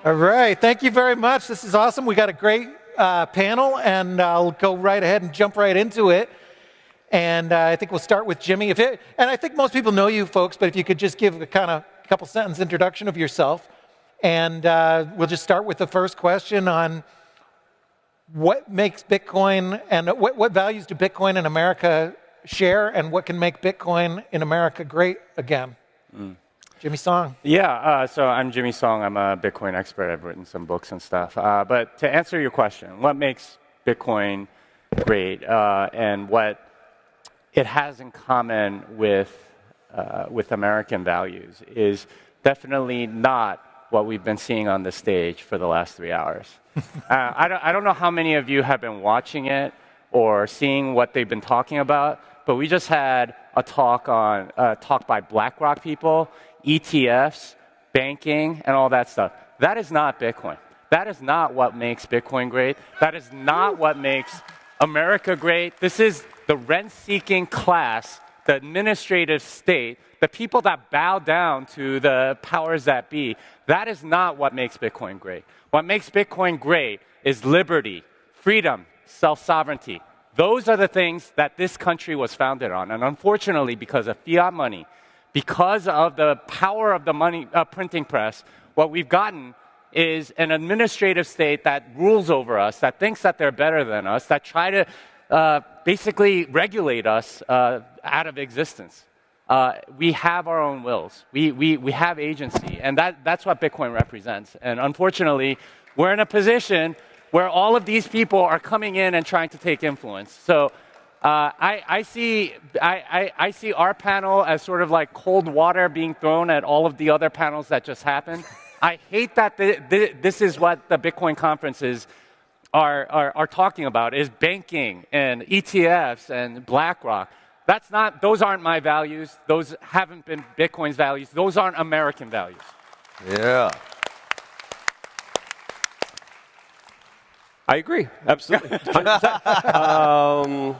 All right, thank you very much. This is awesome. We got a great panel, and I'll go right ahead and jump right into it. And I think we'll start with Jimmy. And I think most people know you folks, but if you could just give a kind of couple sentence introduction of yourself. And we'll just start with the first question on what makes Bitcoin and what values do Bitcoin in America share, and what can make Bitcoin in America great again? Jimmy Song. Yeah, so I'm Jimmy Song. I'm a Bitcoin expert. I've written some books and stuff. But to answer your question, what makes Bitcoin great and what it has in common with American values is definitely not what we've been seeing on the stage for the last 3 hours. I don't know how many of you have been watching it or seeing what they've been talking about, but we just had a talk by BlackRock people, ETFs, banking, and all that stuff. That is not Bitcoin. That is not what makes Bitcoin great. That is not what makes America great. This is the rent-seeking class, the administrative state, the people that bow down to the powers that be. That is not what makes Bitcoin great. What makes Bitcoin great is liberty, freedom, self-sovereignty. Those are the things that this country was founded on. And unfortunately, because of fiat money, because of the power of the money printing press, what we've gotten is an administrative state that rules over us, that thinks that they're better than us, that try to basically regulate us out of existence. We have our own wills. We have agency, and that's what Bitcoin represents. And unfortunately, we're in a position where all of these people are coming in and trying to take influence. So I see our panel as sort of like cold water being thrown at all of the other panels that just happened. I hate that this is what the Bitcoin conferences are talking about, is banking and ETFs and BlackRock. Those aren't my values. Those haven't been Bitcoin's values. Those aren't American values. Yeah. I agree, absolutely. 100%.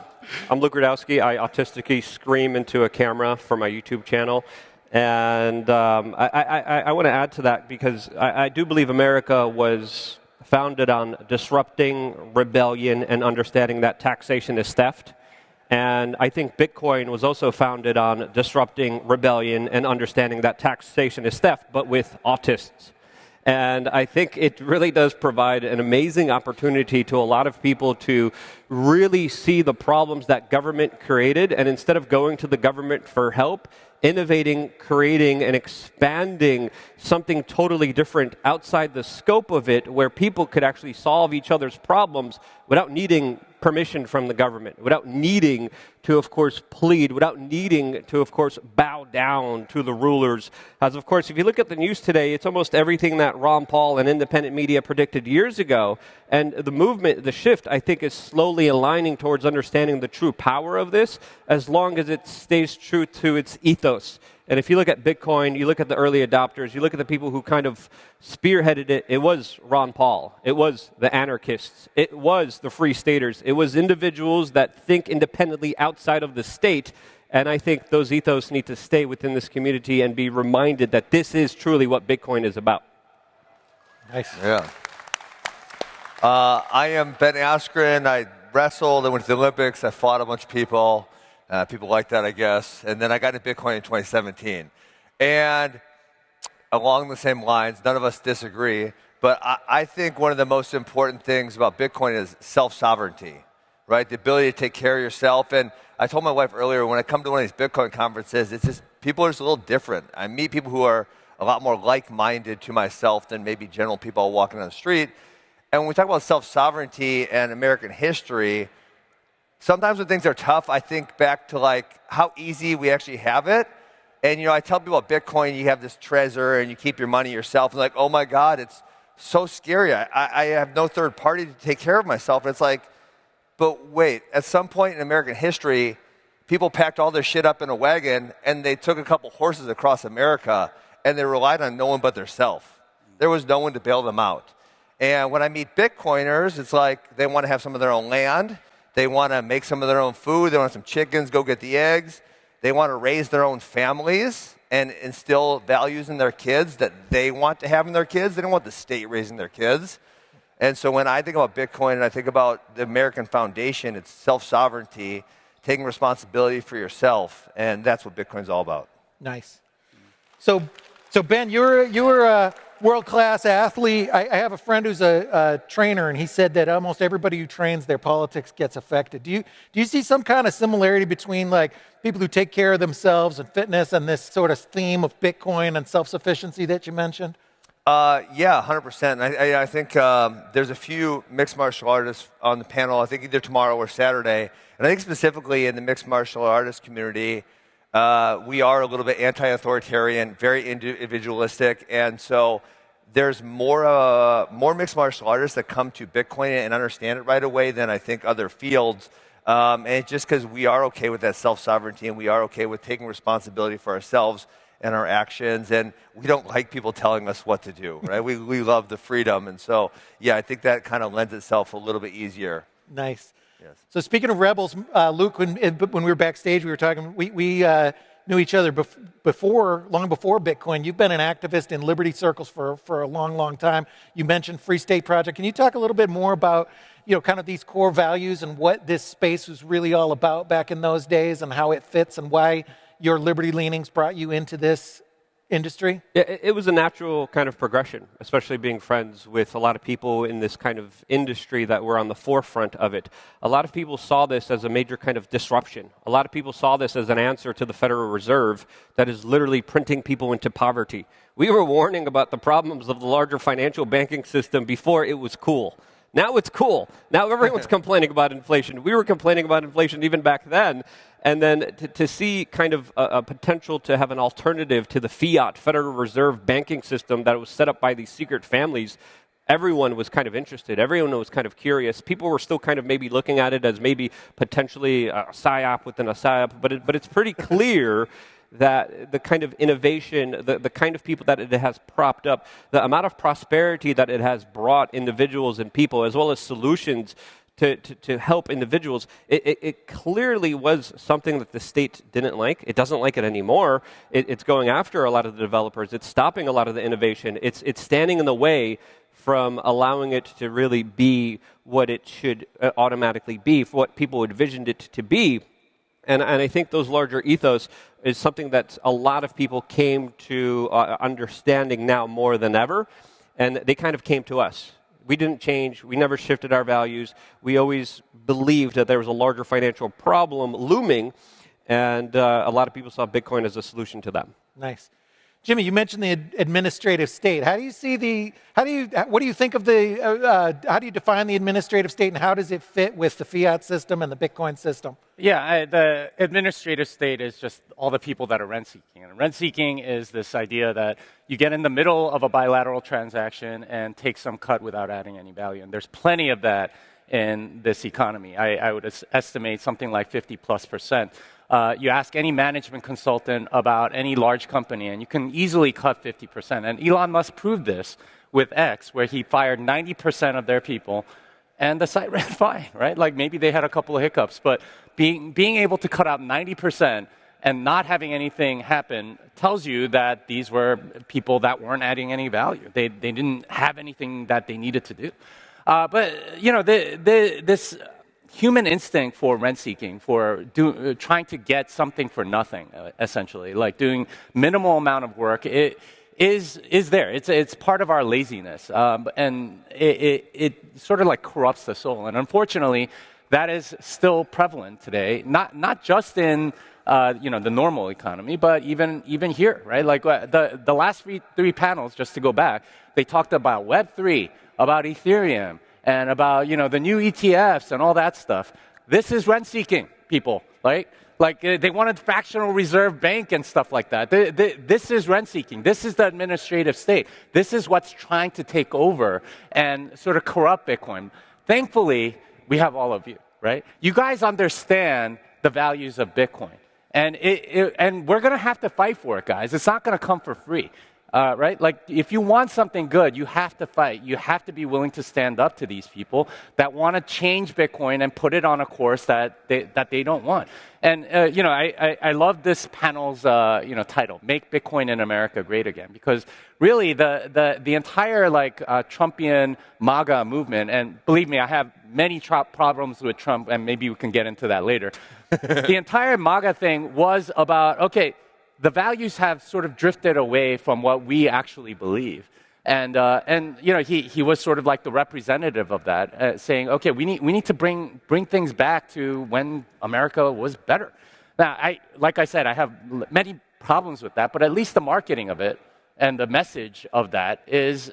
I'm Luke Rudkowski. I autistically scream into a camera for my YouTube channel. And I want to add to that because I do believe America was founded on disrupting rebellion and understanding that taxation is theft. And I think Bitcoin was also founded on disrupting rebellion and understanding that taxation is theft, but with autists. And I think it really does provide an amazing opportunity to a lot of people to really see the problems that government created, and instead of going to the government for help, innovating, creating, and expanding something totally different outside the scope of it, where people could actually solve each other's problems without needing permission from the government, without needing to, of course, plead, without needing to, of course, bow down to the rulers. As, of course, if you look at the news today, it's almost everything that Ron Paul and independent media predicted years ago. And the movement, the shift, I think, is slowly aligning towards understanding the true power of this, as long as it stays true to its ethos. And if you look at Bitcoin, you look at the early adopters, you look at the people who kind of spearheaded it, it was Ron Paul, it was the anarchists, it was the free staters, it was individuals that think independently outside of the state. And I think those ethos need to stay within this community and be reminded that this is truly what Bitcoin is about. Nice. Yeah. I am Ben Askren. I wrestled, I went to the Olympics, I fought a bunch of people. People like that, I guess. And then I got into Bitcoin in 2017. And along the same lines, none of us disagree, but I think one of the most important things about Bitcoin is self-sovereignty, right? The ability to take care of yourself. And I told my wife earlier, when I come to one of these Bitcoin conferences, it's just, people are just a little different. I meet people who are a lot more like-minded to myself than maybe general people walking on the street. And when we talk about self-sovereignty and American history, sometimes when things are tough, I think back to like how easy we actually have it. And, you know, I tell people about Bitcoin, you have this treasure and you keep your money yourself. And like, oh my God, it's so scary. I have no third party to take care of myself. And it's like, but wait, at some point in American history, people packed all their shit up in a wagon and they took a couple horses across America and they relied on no one but themselves. There was no one to bail them out. And when I meet Bitcoiners, it's like they want to have some of their own land. They want to make some of their own food. They want some chickens, go get the eggs. They want to raise their own families. and instill values in their kids that they want to have in their kids. They don't want the state raising their kids. And so when I think about Bitcoin and I think about the American foundation, it's self-sovereignty, taking responsibility for yourself, and that's what Bitcoin's all about. Nice. So Ben, you're a world-class athlete. I have a friend who's a trainer, and he said that almost everybody who trains, their politics gets affected. Do you see some kind of similarity between like people who take care of themselves and fitness and this sort of theme of Bitcoin and self-sufficiency that you mentioned? Yeah, 100%. I think there's a few mixed martial artists on the panel, I think either tomorrow or Saturday. And I think specifically in the mixed martial artist community, we are a little bit anti-authoritarian, very individualistic. And so there's more mixed martial artists that come to Bitcoin and understand it right away than I think other fields. And it's just because we are okay with that self-sovereignty and we are okay with taking responsibility for ourselves and our actions, and we don't like people telling us what to do, right? We love the freedom, and so, yeah, I think that kind of lends itself a little bit easier. Nice. Yes. So speaking of rebels, Luke, when we were backstage, we were talking, we knew each other long before Bitcoin. You've been an activist in liberty circles for a long, long time. You mentioned Free State Project. Can you talk a little bit more about, kind of these core values and what this space was really all about back in those days and how it fits and why your liberty leanings brought you into this industry? Yeah, it was a natural kind of progression, especially being friends with a lot of people in this kind of industry that were on the forefront of it. A lot of people saw this as a major kind of disruption. A lot of people saw this as an answer to the Federal Reserve that is literally printing people into poverty. We were warning about the problems of the larger financial banking system before it was cool. Now it's cool. Now everyone's complaining about inflation. We were complaining about inflation even back then. And then to see kind of a potential to have an alternative to the Fiat Federal Reserve banking system that was set up by these secret families, everyone was kind of interested. Everyone was kind of curious. People were still kind of maybe looking at it as maybe potentially a PSYOP within a PSYOP. But it's pretty clear that the kind of innovation, the kind of people that it has propped up, the amount of prosperity that it has brought individuals and people, as well as solutions to help individuals, it clearly was something that the state didn't like. It doesn't like it anymore. It's going after a lot of the developers. It's stopping a lot of the innovation. It's standing in the way from allowing it to really be what it should automatically be, for what people envisioned it to be. And I think those larger ethos is something that a lot of people came to understanding now more than ever, and they kind of came to us. We didn't change. We never shifted our values. We always believed that there was a larger financial problem looming, and a lot of people saw Bitcoin as a solution to that. Nice. Jimmy, you mentioned the administrative state. How do you see what do you think of how do you define the administrative state, and how does it fit with the fiat system and the Bitcoin system? Yeah, the administrative state is just all the people that are rent-seeking. And rent-seeking is this idea that you get in the middle of a bilateral transaction and take some cut without adding any value. And there's plenty of that in this economy. I would estimate something like 50+%. You ask any management consultant about any large company, and you can easily cut 50%. And Elon Musk proved this with X, where he fired 90% of their people, and the site ran fine, right? Like maybe they had a couple of hiccups, but being able to cut out 90% and not having anything happen tells you that these were people that weren't adding any value. They didn't have anything that they needed to do. But this human instinct for rent-seeking, for trying to get something for nothing, essentially, like doing minimal amount of work, it is there. It's part of our laziness, and it sort of like corrupts the soul. And unfortunately, that is still prevalent today. Not just in the normal economy, but even here, right? Like the last three panels, just to go back, they talked about Web3, about Ethereum, and about the new ETFs and all that stuff. This is rent-seeking, people, right? Like they wanted fractional reserve bank and stuff like that. This is rent-seeking. This is the administrative state. This is what's trying to take over and sort of corrupt Bitcoin. Thankfully, we have all of you, right? You guys understand the values of Bitcoin, and we're going to have to fight for it, guys. It's not going to come for free. right? Like, if you want something good, you have to fight. You have to be willing to stand up to these people that want to change Bitcoin and put it on a course that they don't want. And, I love this panel's, title, Make Bitcoin in America Great Again, because really the entire, Trumpian MAGA movement, and believe me, I have many problems with Trump, and maybe we can get into that later. The entire MAGA thing was about, okay, the values have sort of drifted away from what we actually believe. And he was sort of like the representative of that, saying, okay, we need to bring things back to when America was better. Now, like I said, I have many problems with that, but at least the marketing of it and the message of that is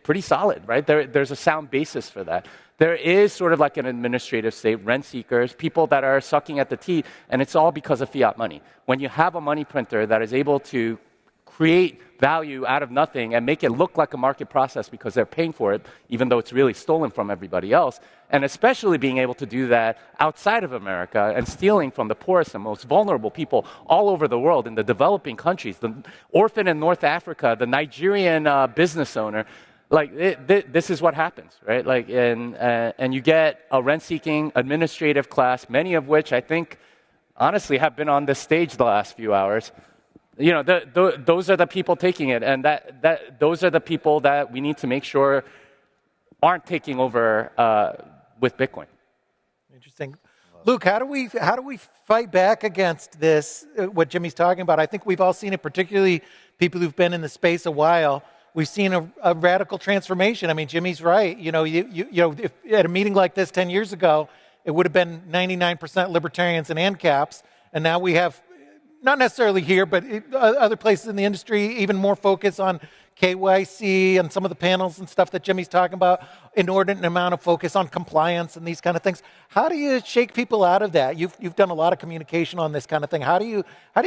pretty solid, right? There's a sound basis for that. There is sort of like an administrative state, rent seekers, people that are sucking at the teat, and it's all because of fiat money. When you have a money printer that is able to create value out of nothing and make it look like a market process because they're paying for it, even though it's really stolen from everybody else, and especially being able to do that outside of America and stealing from the poorest and most vulnerable people all over the world in the developing countries, the orphan in North Africa, the Nigerian business owner. This is what happens, right? And you get a rent-seeking administrative class, many of which I think, honestly, have been on this stage the last few hours. Those are the people taking it, and those are the people that we need to make sure aren't taking over with Bitcoin. Interesting. Luke, how do we fight back against this? What Jimmy's talking about, I think we've all seen it, particularly people who've been in the space a while. We've seen a radical transformation. I mean, Jimmy's right. If at a meeting like this 10 years ago, it would have been 99% libertarians and ANCAPs, and now we have, not necessarily here, but other places in the industry, even more focus on KYC and some of the panels and stuff that Jimmy's talking about, inordinate amount of focus on compliance and these kind of things. How do you shake people out of that? You've done a lot of communication on this kind of thing. How do you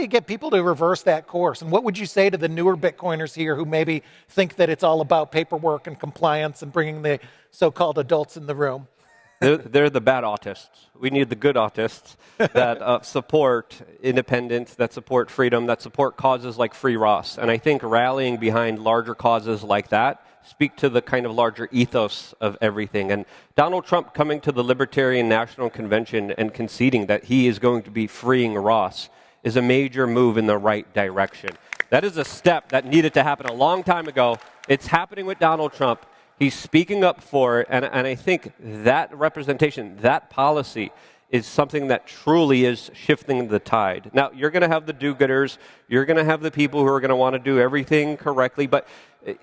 get people to reverse that course? And what would you say to the newer Bitcoiners here who maybe think that it's all about paperwork and compliance and bringing the so-called adults in the room? They're the bad autists. We need the good autists that support independence, that support freedom, that support causes like Free Ross. And I think rallying behind larger causes like that speak to the kind of larger ethos of everything. And Donald Trump coming to the Libertarian National Convention and conceding that he is going to be freeing Ross is a major move in the right direction. That is a step that needed to happen a long time ago. It's happening with Donald Trump. He's speaking up for it, and I think that representation, that policy, is something that truly is shifting the tide. Now, you're going to have the do-gooders, you're going to have the people who are going to want to do everything correctly, but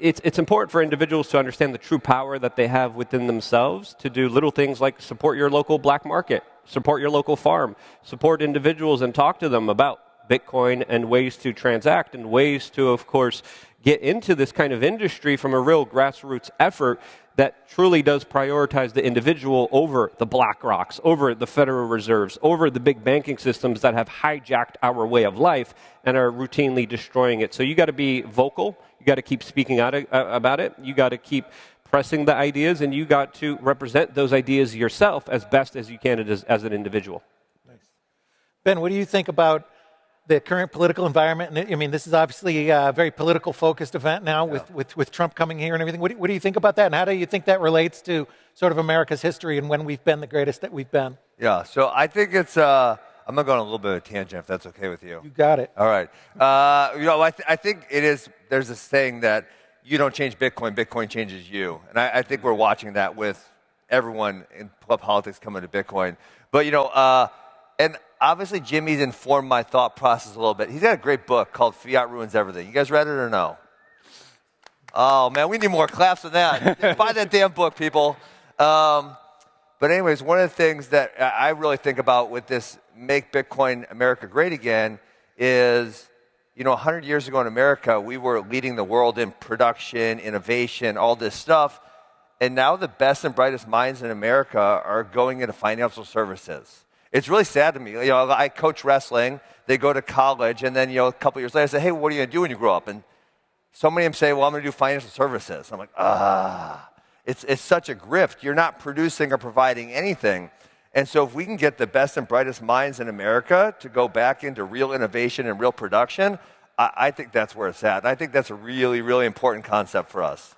it's important for individuals to understand the true power that they have within themselves to do little things like support your local black market, support your local farm, support individuals and talk to them about Bitcoin and ways to transact and ways to, of course, get into this kind of industry from a real grassroots effort that truly does prioritize the individual over the BlackRocks, over the Federal Reserves, over the big banking systems that have hijacked our way of life and are routinely destroying it. So you got to be vocal. You got to keep speaking out about it. You got to keep pressing the ideas, and you got to represent those ideas yourself as best as you can as an individual. Nice. Ben, what do you think about the current political environment? And I mean, this is obviously a very political focused event now with Trump coming here and everything. What do you think about that? And how do you think that relates to sort of America's history and when we've been the greatest that we've been? Yeah, so I think it's, I'm going to go on a little bit of a tangent if that's okay with you. You got it. All right. I think it is, there's this saying that you don't change Bitcoin, Bitcoin changes you. And I think we're watching that with everyone in politics coming to Bitcoin. But, and obviously Jimmy's informed my thought process a little bit. He's got a great book called Fiat Ruins Everything. You guys read it or no? Oh, man, we need more claps than that. Buy that damn book, people. But anyways, one of the things that I really think about with this Make Bitcoin America Great Again is, 100 years ago in America, we were leading the world in production, innovation, all this stuff. And now the best and brightest minds in America are going into financial services. It's really sad to me. I coach wrestling. They go to college, and then a couple years later, I say, "Hey, what are you going to do when you grow up?" And so many of them say, "Well, I'm going to do financial services." I'm like, it's such a grift. You're not producing or providing anything. And so if we can get the best and brightest minds in America to go back into real innovation and real production, I think that's where it's at. I think that's a really, really important concept for us.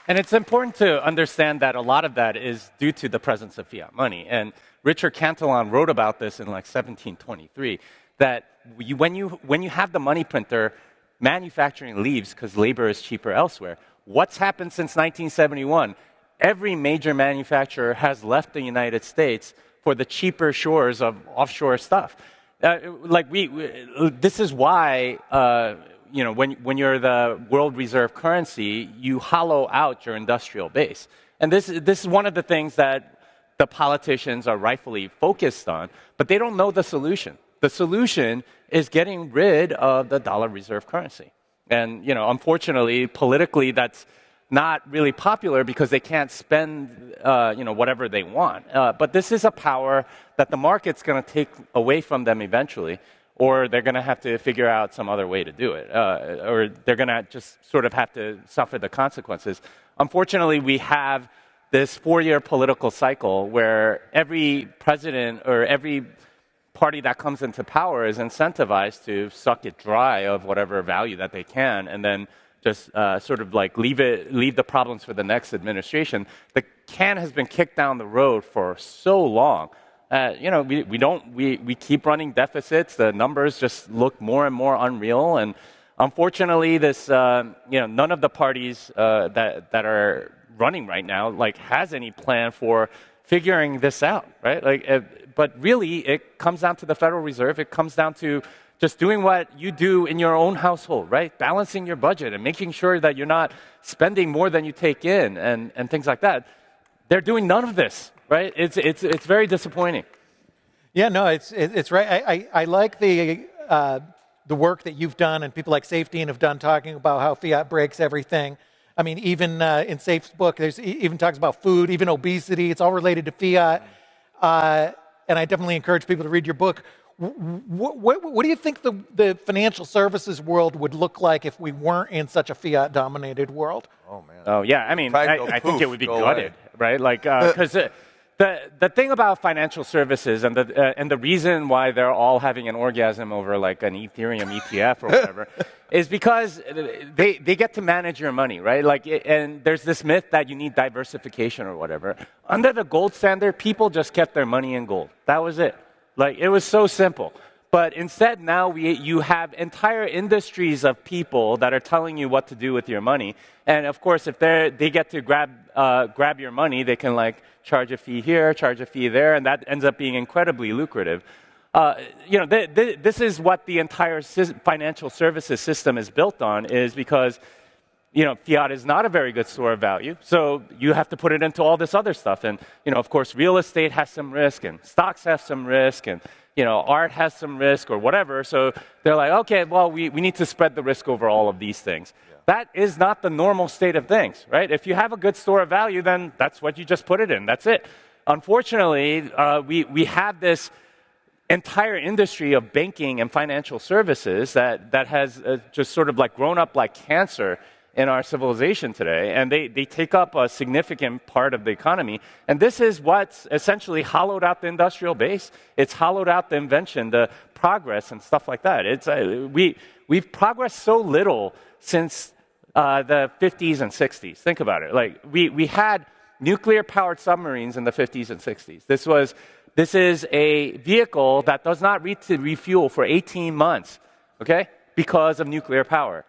And it's important to understand that a lot of that is due to the presence of fiat money. And Richard Cantillon wrote about this in like 1723, that when you have the money printer, manufacturing leaves because labor is cheaper elsewhere. What's happened since 1971? Every major manufacturer has left the United States for the cheaper shores of offshore stuff. This is why when you're the world reserve currency, you hollow out your industrial base. And this is one of the things that the politicians are rightfully focused on, but they don't know the solution. The solution is getting rid of the dollar reserve currency. And, unfortunately, politically, that's not really popular because they can't spend, whatever they want. But this is a power that the market's going to take away from them eventually, or they're going to have to figure out some other way to do it, or they're going to just sort of have to suffer the consequences. Unfortunately, we have this 4-year political cycle where every president or every party that comes into power is incentivized to suck it dry of whatever value that they can, and then just sort of like leave the problems for the next administration. The can has been kicked down the road for so long. We keep running deficits. The numbers just look more and more unreal. And unfortunately, this none of the parties that are running right now has any plan for figuring this out, right? But really, it comes down to the Federal Reserve. It comes down to just doing what you do in your own household, right? Balancing your budget and making sure that you're not spending more than you take in and things like that. They're doing none of this, right? It's very disappointing. Yeah, no, it's right. I like the work that you've done and people like Safety have done talking about how fiat breaks everything. I mean, even in Safe's book, there's even talks about food, even obesity. It's all related to fiat. And I definitely encourage people to read your book. What do you think the financial services world would look like if we weren't in such a fiat-dominated world? Oh, man. Oh, yeah. I mean, I think it would be gutted, right? Because the thing about financial services and the reason why they're all having an orgasm over like an Ethereum ETF or whatever is because they get to manage your money, right? And there's this myth that you need diversification or whatever. Under the gold standard, people just kept their money in gold. That was it. It was so simple. But instead, now you have entire industries of people that are telling you what to do with your money. And of course, if they get to grab your money, they can charge a fee here, charge a fee there, and that ends up being incredibly lucrative. This is what the entire financial services system is built on, is because fiat is not a very good store of value, so you have to put it into all this other stuff. And, of course, real estate has some risk, and stocks have some risk, and, art has some risk or whatever. So they're like, okay, well, we need to spread the risk over all of these things. Yeah. That is not the normal state of things, right? If you have a good store of value, then that's what you just put it in. That's it. Unfortunately, we have this entire industry of banking and financial services that has just sort of grown up like cancer in our civilization today, and they take up a significant part of the economy. And this is what's essentially hollowed out the industrial base. It's hollowed out the invention, the progress, and stuff like that. We've progressed so little since the 50s and 60s. Think about it. We had nuclear-powered submarines in the 50s and 60s. This is a vehicle that does not refuel for 18 months, okay, because of nuclear power.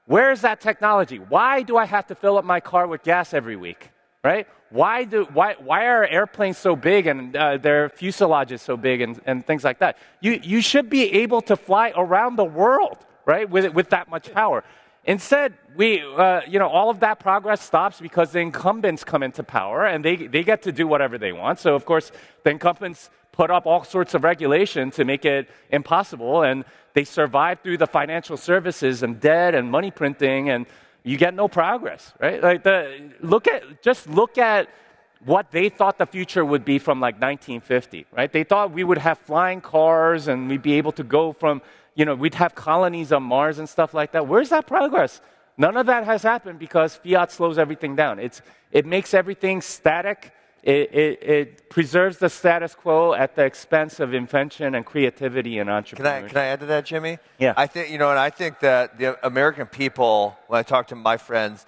Where is that technology? Why do I have to fill up my car with gas every week, right? Why are airplanes so big and their fuselages so big and things like that? You should be able to fly around the world, right, with that much power. Instead, all of that progress stops because the incumbents come into power and they get to do whatever they want. So, of course, the incumbents put up all sorts of regulation to make it impossible, and they survive through the financial services and debt and money printing, and you get no progress, right? Look at what they thought the future would be from 1950, right? They thought we would have flying cars and we'd be able to go from, we'd have colonies on Mars and stuff like that. Where's that progress? None of that has happened because fiat slows everything down. It makes everything static. It preserves the status quo at the expense of invention and creativity and entrepreneurship. Can I add to that, Jimmy? Yeah. I think, and I think that the American people, when I talk to my friends,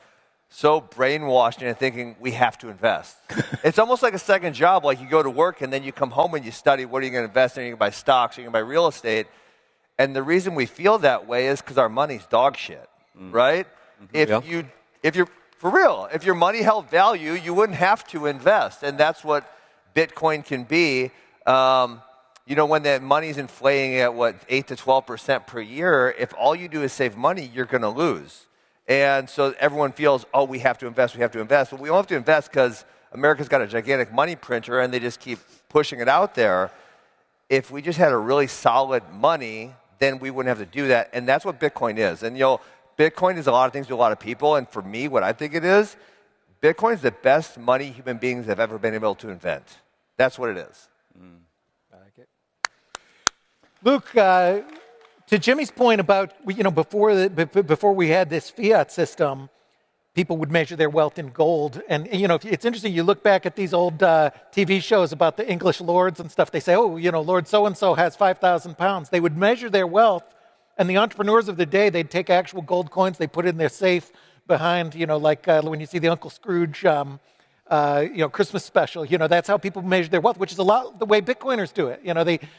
so brainwashed into thinking we have to invest. It's almost like a second job. Like you go to work and then you come home and you study what are you going to invest in? Are you going to buy stocks? Are you going to buy real estate? And the reason we feel that way is because our money's dog shit, right? Mm-hmm. If you're for real, if your money held value, you wouldn't have to invest, and that's what Bitcoin can be. When that money's inflating at 8 to 12% per year, if all you do is save money, you're going to lose. And so everyone feels, oh, we have to invest, we have to invest. But we don't have to invest because America's got a gigantic money printer and they just keep pushing it out there. If we just had a really solid money, then we wouldn't have to do that. And that's what Bitcoin is. And, Bitcoin is a lot of things to a lot of people. And for me, what I think it is, Bitcoin is the best money human beings have ever been able to invent. That's what it is. I like it. Luke, to Jimmy's point about, before we had this fiat system, people would measure their wealth in gold. And, it's interesting, you look back at these old TV shows about the English lords and stuff. They say, Lord so-and-so has 5,000 pounds. They would measure their wealth. And the entrepreneurs of the day, they'd take actual gold coins, they put it in their safe behind, when you see the Uncle Scrooge, Christmas special, that's how people measure their wealth, which is a lot the way Bitcoiners do it.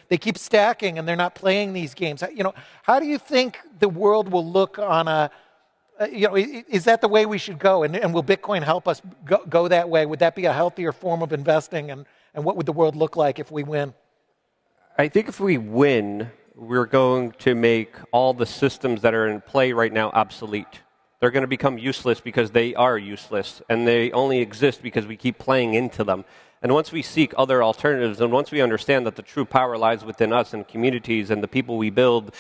They keep stacking and they're not playing these games. How do you think the world will look on is that the way we should go? And will Bitcoin help us go that way? Would that be a healthier form of investing? And what would the world look like if we win? I think if we win, we're going to make all the systems that are in play right now obsolete. They're going to become useless because they are useless, and they only exist because we keep playing into them. And once we seek other alternatives, and once we understand that the true power lies within us and communities and the people we build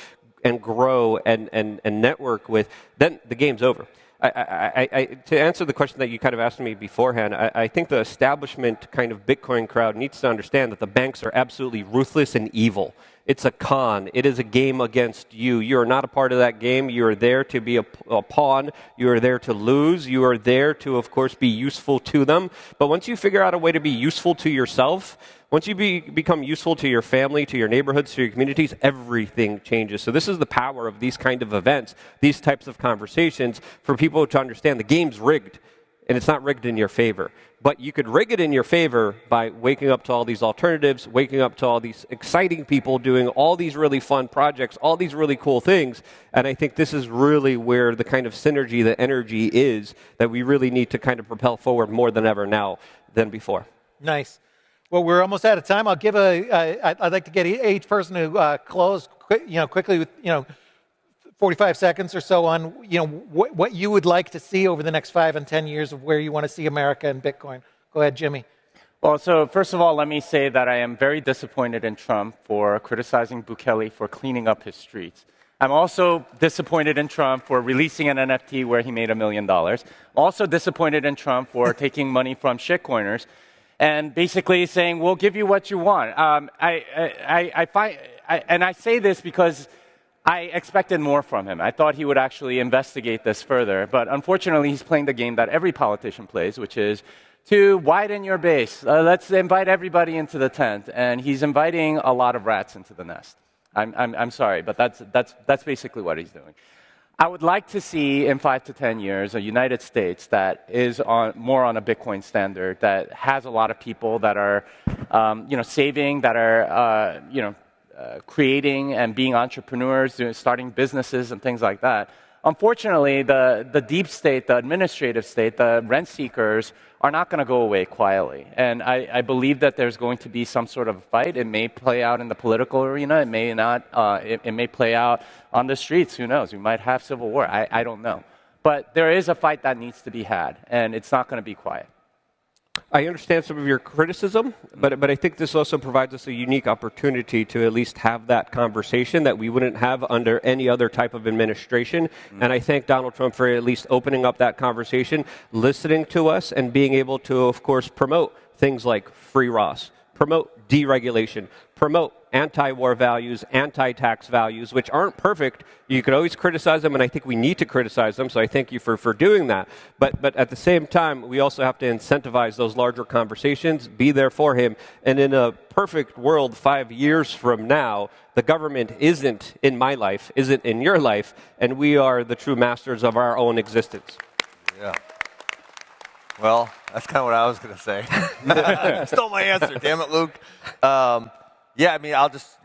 and grow and network with, then the game's over. To answer the question that you kind of asked me beforehand, I think the establishment kind of Bitcoin crowd needs to understand that the banks are absolutely ruthless and evil. It's a con. It is a game against you. You are not a part of that game. You are there to be a pawn. You are there to lose. You are there to, of course, be useful to them. But once you figure out a way to be useful to yourself, once you become useful to your family, to your neighborhoods, to your communities, everything changes. So this is the power of these kind of events, these types of conversations, for people to understand the game's rigged, and it's not rigged in your favor. But you could rig it in your favor by waking up to all these alternatives, waking up to all these exciting people doing all these really fun projects, all these really cool things. And I think this is really where the kind of synergy, the energy is that we really need to kind of propel forward more than ever now than before. Nice. Well, we're almost out of time. I'll give I'd like to get each person to close quickly with 45 seconds or so on what you would like to see over the next 5 and 10 years of where you want to see America and Bitcoin. Go ahead, Jimmy. Well, so first of all, let me say that I am very disappointed in Trump for criticizing Bukele for cleaning up his streets. I'm also disappointed in Trump for releasing an NFT where he made $1 million. I'm also disappointed in Trump for taking money from shitcoiners and basically saying, we'll give you what you want. I say this because I expected more from him. I thought he would actually investigate this further. But unfortunately, he's playing the game that every politician plays, which is to widen your base. Let's invite everybody into the tent. And he's inviting a lot of rats into the nest. I'm sorry, but that's basically what he's doing. I would like to see in 5 to 10 years a United States that is more on a Bitcoin standard, that has a lot of people that are, saving, that are, creating and being entrepreneurs, starting businesses and things like that. Unfortunately, the deep state, the administrative state, the rent seekers are not going to go away quietly. And I believe that there's going to be some sort of fight. It may play out in the political arena. It may not. It may play out on the streets. Who knows? We might have civil war. I don't know. But there is a fight that needs to be had, and it's not going to be quiet. I understand some of your criticism, but I think this also provides us a unique opportunity to at least have that conversation that we wouldn't have under any other type of administration. And I thank Donald Trump for at least opening up that conversation, listening to us, and being able to, of course, promote things like free Ross, promote deregulation, promote anti-war values, anti-tax values, which aren't perfect. You could always criticize them, and I think we need to criticize them, so I thank you for doing that. But at the same time, we also have to incentivize those larger conversations, be there for him, and in a perfect world 5 years from now, the government isn't in my life, isn't in your life, and we are the true masters of our own existence. Yeah. Well, that's kind of what I was going to say. Stole my answer. Damn it, Luke. Yeah, I mean,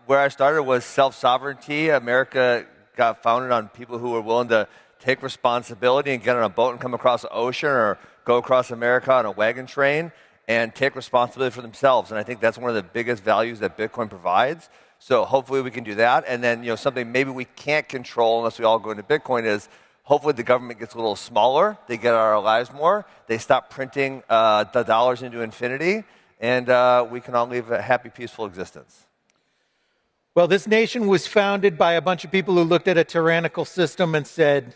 where I started was self-sovereignty. America got founded on people who were willing to take responsibility and get on a boat and come across the ocean or go across America on a wagon train and take responsibility for themselves. And I think that's one of the biggest values that Bitcoin provides. So hopefully we can do that. And then, something maybe we can't control unless we all go into Bitcoin is hopefully the government gets a little smaller. They get out of our lives more. They stop printing the dollars into infinity. And we can all live a happy, peaceful existence. Well, this nation was founded by a bunch of people who looked at a tyrannical system and said,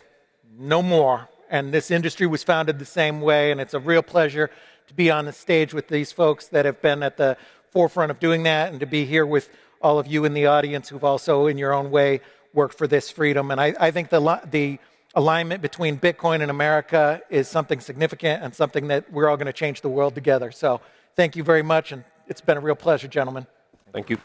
no more. And this industry was founded the same way. And it's a real pleasure to be on the stage with these folks that have been at the forefront of doing that, and to be here with all of you in the audience who've also, in your own way, worked for this freedom. And I think the alignment between Bitcoin and America is something significant and something that we're all going to change the world together. So thank you very much, and it's been a real pleasure, gentlemen. Thank you.